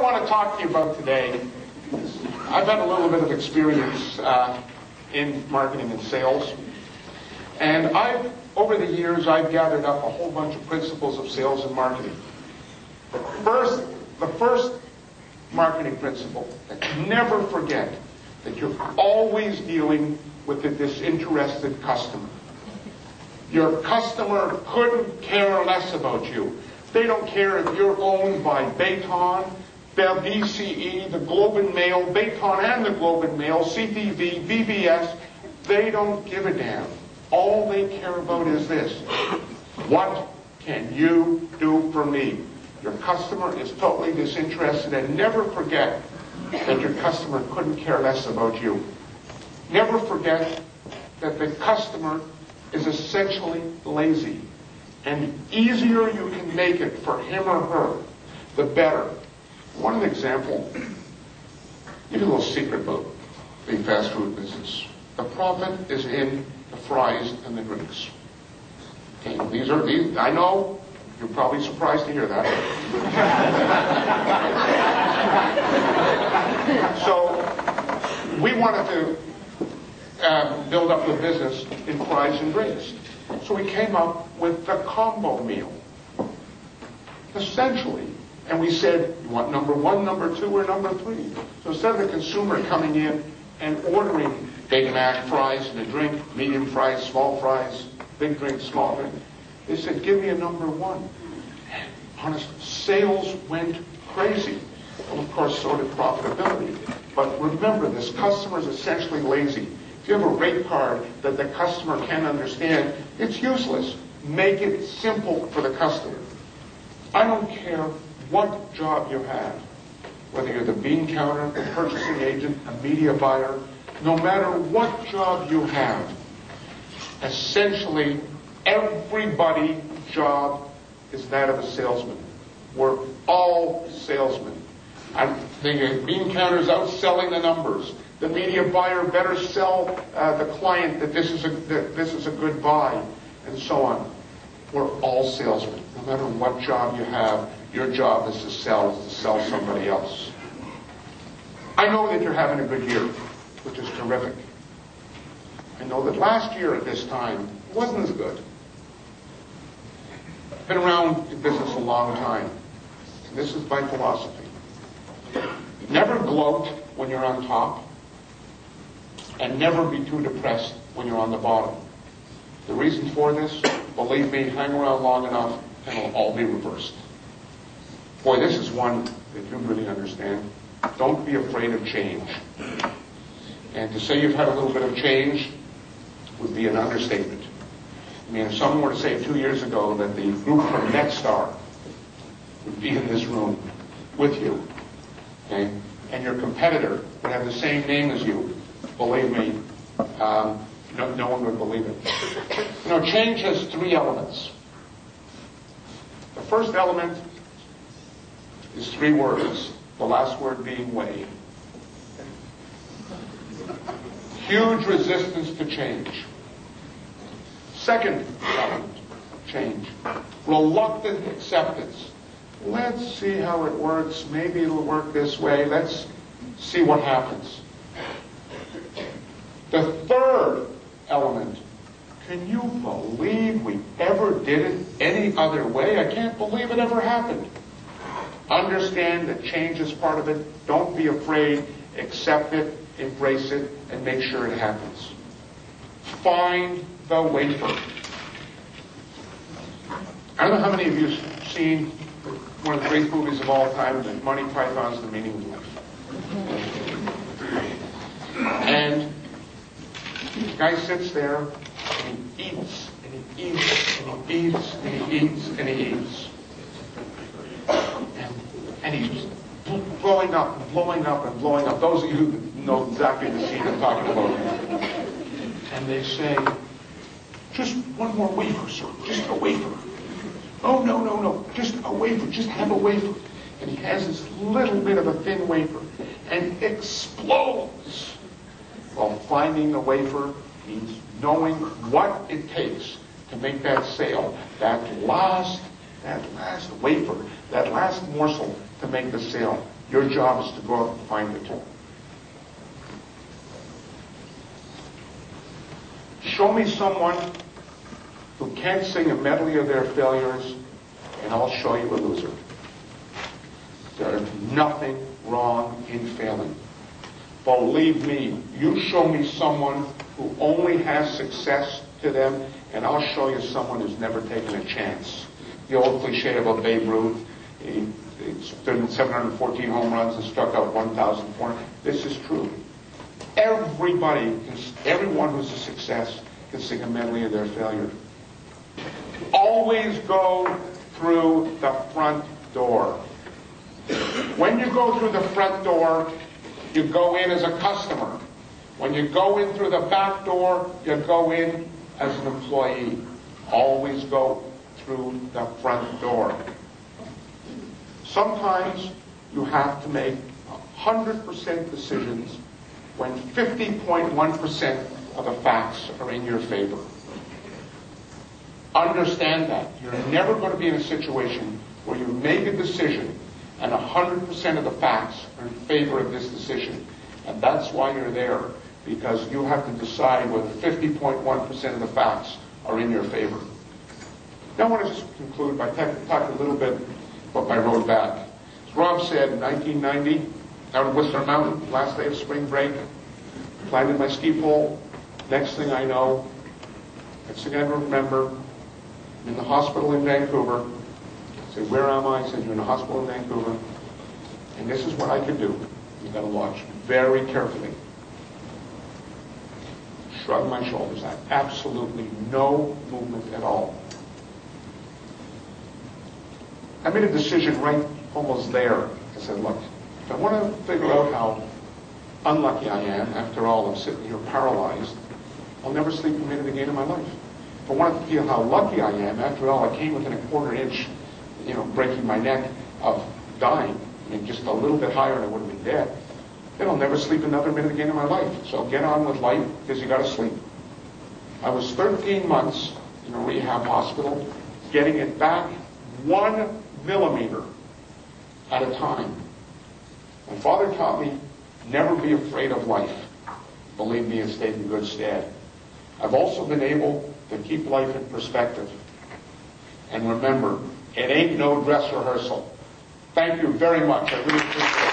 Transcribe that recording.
want to talk to you about today is I've had a little bit of experience in marketing and sales. And over the years, I've gathered up a whole bunch of principles of sales and marketing. The first marketing principle, never forget that you're always dealing with a disinterested customer. Your customer couldn't care less about you. They don't care if you're owned by Bayton, the BCE, the Globe and Mail, Bayton and the Globe and Mail, CTV, BBS. They don't give a damn. All they care about is this. What can you do for me? Your customer is totally disinterested, and never forget that your customer couldn't care less about you. Never forget that the customer is essentially lazy. And the easier you can make it for him or her, the better. One example, give you a little secret about the fast food business. The profit is in the fries and the drinks. Okay, these, I know, you're probably surprised to hear that. So, we wanted to build up the business in fries and drinks. So we came up with the combo meal. Essentially, and we said, you want number 1, number 2, or number 3? So instead of the consumer coming in and ordering Big Mac fries and a drink, medium fries, small fries, big drink, small drink, they said, give me a number 1. And honest, sales went crazy. Well, of course, so did profitability. But remember, this customer is essentially lazy. If you have a rate card that the customer can't understand, it's useless. Make it simple for the customer. I don't care what job you have, whether you're the bean counter, the purchasing agent, a media buyer, no matter what job you have, essentially everybody's job is that of a salesman. We're all salesmen. I'm thinking bean counter's out selling the numbers. The media buyer better sell the client that this is a good buy, and so on. We're all salesmen. No matter what job you have, your job is to sell somebody else. I know that you're having a good year, which is terrific. I know that last year at this time wasn't as good. I've been around in business a long time. And this is my philosophy. Never gloat when you're on top. And never be too depressed when you're on the bottom. The reason for this, believe me, hang around long enough and it'll all be reversed. Boy, this is one that you really understand. Don't be afraid of change. And to say you've had a little bit of change would be an understatement. I mean, if someone were to say 2 years ago that the group from Nexstar would be in this room with you, okay, and your competitor would have the same name as you, believe me, no one would believe it. You know, change has 3 elements. The first element is 3 words, the last word being way. Huge resistance to change. Second element, change. Reluctant acceptance. Let's see how it works. Maybe it'll work this way. Let's see what happens. The third element, can you believe we ever did it any other way? I can't believe it ever happened. Understand that change is part of it. Don't be afraid. Accept it, embrace it, and make sure it happens. Find the wafer. I don't know how many of you have seen one of the great movies of all time, Monty Python's The Meaning of Life. And the guy sits there, and he eats, and he eats, and he eats, and he eats, and he eats. And he's blowing up, and blowing up, and blowing up. Those of you who know exactly the scene I'm talking about. And they say, just one more wafer, sir, just a wafer. Oh, no, just a wafer, just have a wafer. And he has this little bit of a thin wafer, and explodes. Well, finding the wafer means knowing what it takes to make that sale, that last wafer, that last morsel to make the sale. Your job is to go out and find it. Show me someone who can't sing a medley of their failures, and I'll show you a loser. There's nothing wrong in failing. Believe me, you show me someone who only has success to them, and I'll show you someone who's never taken a chance. The old cliche about Babe Ruth, he stood in 714 home runs and struck out 1,400. This is true. Everyone who's a success can sing a medley of their failure. Always go through the front door. When you go through the front door, you go in as a customer. When you go in through the back door, you go in as an employee. Always go through the front door. Sometimes you have to make 100% decisions when 50.1% of the facts are in your favor. Understand that. You're never going to be in a situation where you make a decision and 100% of the facts are in favor of this decision. And that's why you're there, because you have to decide whether 50.1% of the facts are in your favor. Now I want to just conclude by talking a little bit about my road back. As Rob said, in 1990, out of Whistler Mountain, last day of spring break, planted my ski pole. Next thing I know, next thing I remember, I'm in the hospital in Vancouver. I said, where am I? I said, you're in the hospital in Vancouver. And this is what I could do. You've got to watch very carefully. Shrug my shoulders. I had absolutely no movement at all. I made a decision right almost there. I said, look, if I want to figure out how unlucky I am, after all, I'm sitting here paralyzed, I'll never sleep a minute again in my life. If I want to feel how lucky I am, after all, I came within a quarter inch, breaking my neck of dying. I mean, just a little bit higher and I would have been dead. Then I'll never sleep another minute again in my life. So I'll get on with life because you got to sleep. I was 13 months in a rehab hospital, getting it back 1 millimeter at a time. My father taught me, never be afraid of life. Believe me, it stayed in good stead. I've also been able to keep life in perspective. And remember, it ain't no dress rehearsal. Thank you very much. I really appreciate it.